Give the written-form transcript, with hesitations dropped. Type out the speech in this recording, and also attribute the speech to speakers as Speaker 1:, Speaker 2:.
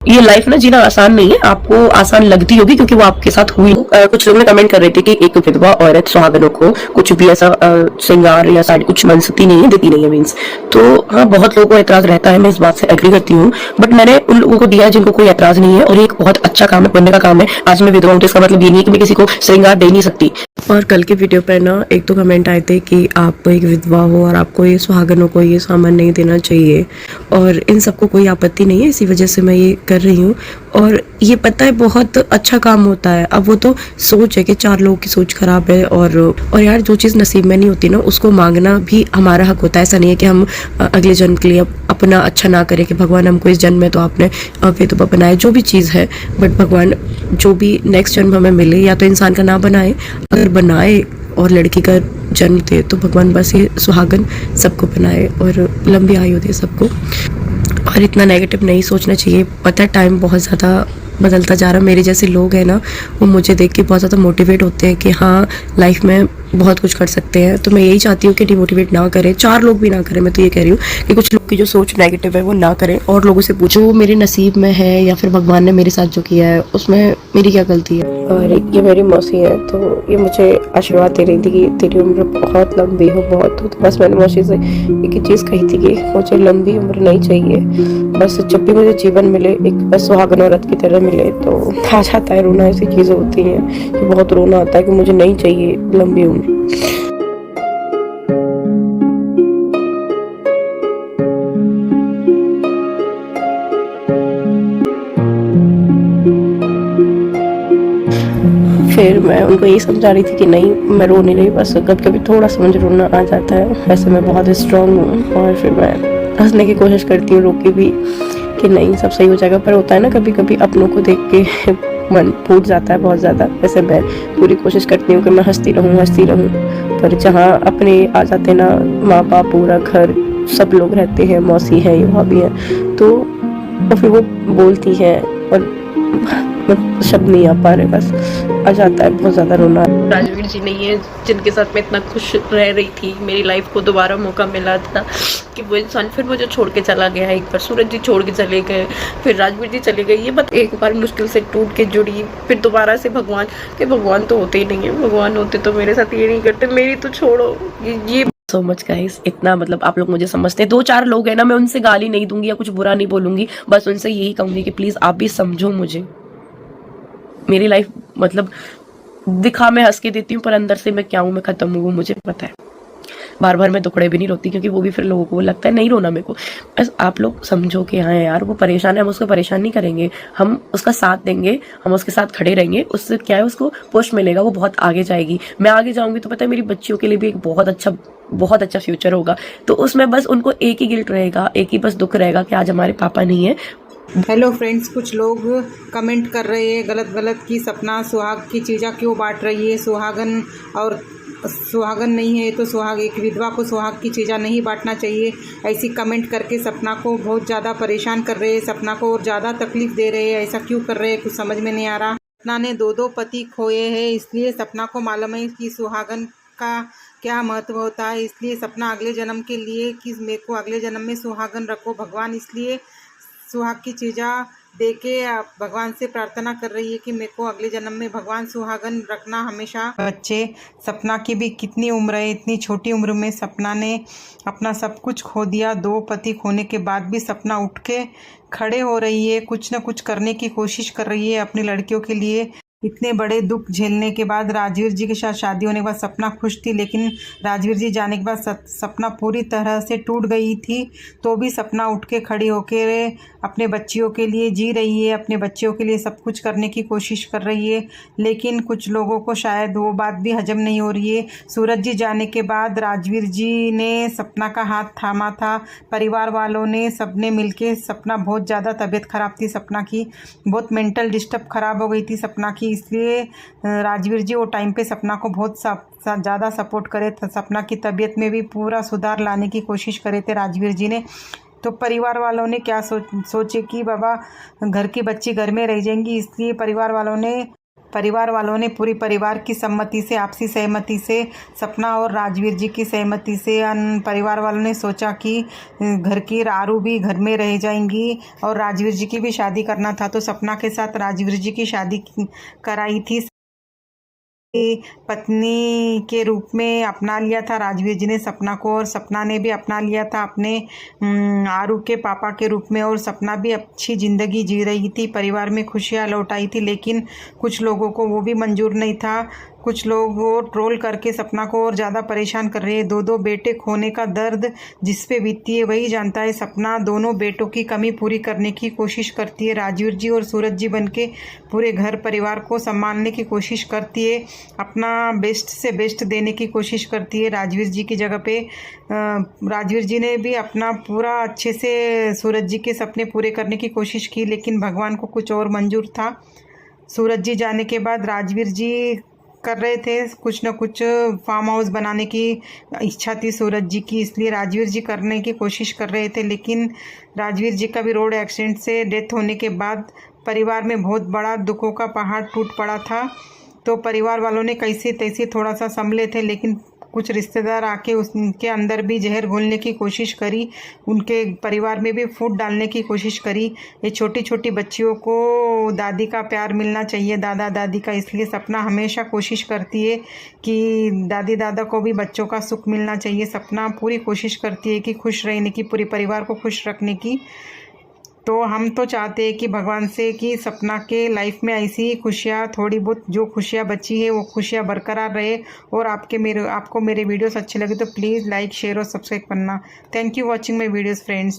Speaker 1: ये लाइफ ना जीना आसान नहीं है, आपको आसान लगती होगी क्योंकि वो आपके साथ हुई। कुछ लोग ने कमेंट कर रहे थे कि एक विधवा औरत सुहागनों को कुछ भी ऐसा श्रृंगार या साड़ी कुछ मन सकती नहीं है, देती नहीं है मीन्स। तो हाँ, बहुत लोगों को एतराज रहता है, मैं इस बात से एग्री करती हूँ, बट मैंने उन लोगों को दिया है जिनको कोई एतराज नहीं है, और ये एक बहुत अच्छा काम है, बनने का काम है। आज मैं विधवा हूँ तो इसका मतलब ये नहीं है कि मैं किसी को श्रृंगार दे नहीं सकती। और कल की वीडियो पर ना एक तो कमेंट आए थे कि आप एक विधवा हो और आपको ये सुहागनों को ये सामान नहीं देना चाहिए, और इन सबको कोई आपत्ति नहीं है, इसी वजह से मैं ये कर रही हूँ। और ये पता है बहुत अच्छा काम होता है। अब वो तो सोच है कि 4 लोगों की सोच खराब है, और यार जो चीज़ नसीब में नहीं होती ना उसको मांगना भी हमारा हक होता है। ऐसा नहीं है कि हम अगले जन्म के लिए अपना अच्छा ना करें कि भगवान हमको इस जन्म में तो आपने विधवा बनाए, जो भी चीज़ है, बट भगवान जो भी नेक्स्ट जन्म हमें मिले या तो इंसान का ना बनाए, अगर बनाए और लड़की का जन्म दे तो भगवान बस ये सुहागन सबको बनाए और लंबी आयु दे सबको। और इतना नेगेटिव नहीं सोचना चाहिए। पता है टाइम बहुत ज़्यादा बदलता जा रहा। मेरे जैसे लोग हैं ना, वो मुझे देख के बहुत ज़्यादा मोटिवेट होते हैं कि हाँ लाइफ में बहुत कुछ कर सकते हैं। तो मैं यही चाहती हूँ कि डिमोटिवेट ना करें, 4 लोग भी ना करें। मैं तो ये कह रही हूँ कि कुछ लोग की जो सोच नेगेटिव है वो ना करें, और लोगों से पूछो वो मेरे नसीब में है या फिर भगवान ने मेरे साथ जो किया है उसमें मेरी क्या गलती है। और ये मेरी मौसी है, तो ये मुझे आशीर्वाद दे रही थी कि तेरी उम्र बहुत लंबी हो, बहुत हो। तो बस मैंने मौसी से एक ही चीज़ कही थी कि मुझे लंबी उम्र नहीं चाहिए, बस जब भी मुझे जीवन मिले एक बस सुहागन औरत की तरह मिले। तो आ जाता है रोना, ऐसी चीज़ें होती हैं कि बहुत रोना आता है कि मुझे नहीं चाहिए लंबी उम्र। फिर मैं उनको यही समझा रही थी कि नहीं, मैं रो नहीं रही, बस कभी कभी थोड़ा सा मुझे रोना आ जाता है, वैसे मैं बहुत स्ट्रांग हूँ। और फिर मैं हंसने की कोशिश करती हूँ रोक के भी कि नहीं सब सही हो जाएगा। पर होता है ना कभी कभी अपनों को देख के मन फूट जाता है बहुत ज़्यादा। वैसे मैं पूरी कोशिश करती हूँ कि मैं हंसती रहूँ, पर जहाँ अपने आ जाते ना, माँ बाप पूरा घर सब लोग रहते हैं, मौसी है ये भाभी है, तो फिर वो बोलती है और शब्द नहीं आ पा रहे, बस आ जाता है बहुत ज़्यादा रोना। राजवीर जी नहीं है जिनके साथ मैं इतना खुश रह रही थी, मेरी लाइफ को दोबारा मौका मिला था कि वो इंसान फिर मुझे छोड़ के चला गया। एक बार सूरज जी छोड़ के चले गए, फिर राजवीर जी चले गए, ये बात एक बार मुश्किल से टूट के जुड़ी, फिर दोबारा से भगवान के भगवान तो होते ही नहीं है, भगवान होते तो मेरे साथ ये नहीं करते, मेरी तो छोड़ो ये सो मच गाइस। इतना मतलब आप लोग मुझे समझते हैं। 2-4 लोग हैं ना, मैं उनसे गाली नहीं दूंगी या कुछ बुरा नहीं बोलूंगी, बस उनसे यही कहूंगी कि प्लीज आप भी समझो मुझे। मेरी लाइफ मतलब दिखा मैं हंस के देती हूँ, पर अंदर से मैं क्या हूँ, मैं खत्म हूँ, वो मुझे पता है। बार बार मैं दुखड़े भी नहीं रोती क्योंकि वो भी फिर लोगों को लगता है नहीं रोना मेरे को। बस आप लोग समझो कि हाँ यार वो परेशान है, हम उसको परेशान नहीं करेंगे, हम उसका साथ देंगे, हम उसके साथ खड़े रहेंगे। उससे क्या है, उसको पुश मिलेगा, वो बहुत आगे जाएगी। मैं आगे जाऊंगी तो पता है मेरी बच्चियों के लिए भी एक बहुत अच्छा फ्यूचर होगा। तो उसमें बस उनको एक ही गिल्ट रहेगा, एक ही बस दुख रहेगा कि आज हमारे पापा नहीं है।
Speaker 2: हेलो फ्रेंड्स, कुछ लोग कमेंट कर रहे हैं गलत गलत कि सपना सुहाग की चीज़ा क्यों बांट रही है, सुहागन और सुहागन नहीं है तो सुहाग एक विधवा को सुहाग की चीज़ा नहीं बांटना चाहिए। ऐसी कमेंट करके सपना को बहुत ज़्यादा परेशान कर रहे हैं, सपना को और ज़्यादा तकलीफ़ दे रहे हैं। ऐसा क्यों कर रहे हैं कुछ समझ में नहीं आ रहा। सपना ने 2 पति खोए हैं, इसलिए सपना को मालूम है कि सुहागन का क्या महत्व होता है। इसलिए सपना अगले जन्म के लिए कि मेरे को अगले जन्म में सुहागन रखो भगवान, इसलिए सुहाग की चीज़ा दे के भगवान से प्रार्थना कर रही है कि मेरे को अगले जन्म में भगवान सुहागन रखना हमेशा। बच्चे सपना की भी कितनी उम्र है, इतनी छोटी उम्र में सपना ने अपना सब कुछ खो दिया। 2 पति खोने के बाद भी सपना उठ के खड़े हो रही है, कुछ न कुछ करने की कोशिश कर रही है अपनी लड़कियों के लिए। इतने बड़े दुख झेलने के बाद राजवीर जी के साथ शादी होने के बाद सपना खुश थी, लेकिन राजवीर जी जाने के बाद सपना पूरी तरह से टूट गई थी। तो भी सपना उठ के खड़ी होकर अपने बच्चियों के लिए जी रही है, अपने बच्चियों के लिए सब कुछ करने की कोशिश कर रही है। लेकिन कुछ लोगों को शायद वो बात भी हजम नहीं हो रही है। सूरज जी जाने के बाद राजवीर जी ने सपना का हाथ थामा था, परिवार वालों ने सबने मिलके, सपना बहुत ज़्यादा तबीयत ख़राब थी, सपना की बहुत मेंटल डिस्टर्ब ख़राब हो गई थी सपना की। इसलिए राजवीर जी वो टाइम पे सपना को बहुत ज़्यादा सपोर्ट करे थे, सपना की तबीयत में भी पूरा सुधार लाने की कोशिश करे थे राजवीर जी ने। तो परिवार वालों ने क्या सोचे कि बाबा घर की बच्ची घर में रह जाएंगी, इसलिए परिवार वालों ने परिवार वालों ने पूरी परिवार की सम्मति से, आपसी सहमति से, सपना और राजवीर जी की सहमति से परिवार वालों ने सोचा कि घर की आरू भी घर में रह जाएंगी और राजवीर जी की भी शादी करना था, तो सपना के साथ राजवीर जी की शादी कराई थी। पत्नी के रूप में अपना लिया था राजवीर जी ने सपना को, और सपना ने भी अपना लिया था अपने आरू के पापा के रूप में, और सपना भी अच्छी ज़िंदगी जी रही थी, परिवार में खुशियाँ लौट आई थी। लेकिन कुछ लोगों को वो भी मंजूर नहीं था। कुछ लोग वो ट्रोल करके सपना को और ज़्यादा परेशान कर रहे हैं। दो बेटे खोने का दर्द जिस पे बीतती है वही जानता है। सपना दोनों बेटों की कमी पूरी करने की कोशिश करती है। राजवीर जी और सूरज जी बनके पूरे घर परिवार को संभालने की कोशिश करती है, अपना बेस्ट से बेस्ट देने की कोशिश करती है। राजवीर जी की जगह पे राजवीर जी ने भी अपना पूरा अच्छे से सूरज जी के सपने पूरे करने की कोशिश की, लेकिन भगवान को कुछ और मंजूर था। सूरज जी जाने के बाद राजवीर जी कर रहे थे कुछ न कुछ, फार्म हाउस बनाने की इच्छा थी सूरज जी की, इसलिए राजवीर जी करने की कोशिश कर रहे थे। लेकिन राजवीर जी का भी रोड एक्सीडेंट से डेथ होने के बाद परिवार में बहुत बड़ा दुखों का पहाड़ टूट पड़ा था। तो परिवार वालों ने कैसे तैसे थोड़ा सा संभले थे, लेकिन कुछ रिश्तेदार आके उनके अंदर भी जहर घोलने की कोशिश करी, उनके परिवार में भी फूट डालने की कोशिश करी। ये छोटी छोटी बच्चियों को दादी का प्यार मिलना चाहिए, दादा दादी का, इसलिए सपना हमेशा कोशिश करती है कि दादी दादा को भी बच्चों का सुख मिलना चाहिए। सपना पूरी कोशिश करती है कि खुश रहने की, पूरे परिवार को खुश रखने की। तो हम तो चाहते हैं कि भगवान से कि सपना के लाइफ में ऐसी ही खुशियाँ, थोड़ी बहुत जो खुशियाँ बची है वो खुशियाँ बरकरार रहे। और आपको मेरे वीडियोस अच्छे लगे तो प्लीज़ लाइक, शेयर और सब्सक्राइब करना। Thank you watching my videos friends.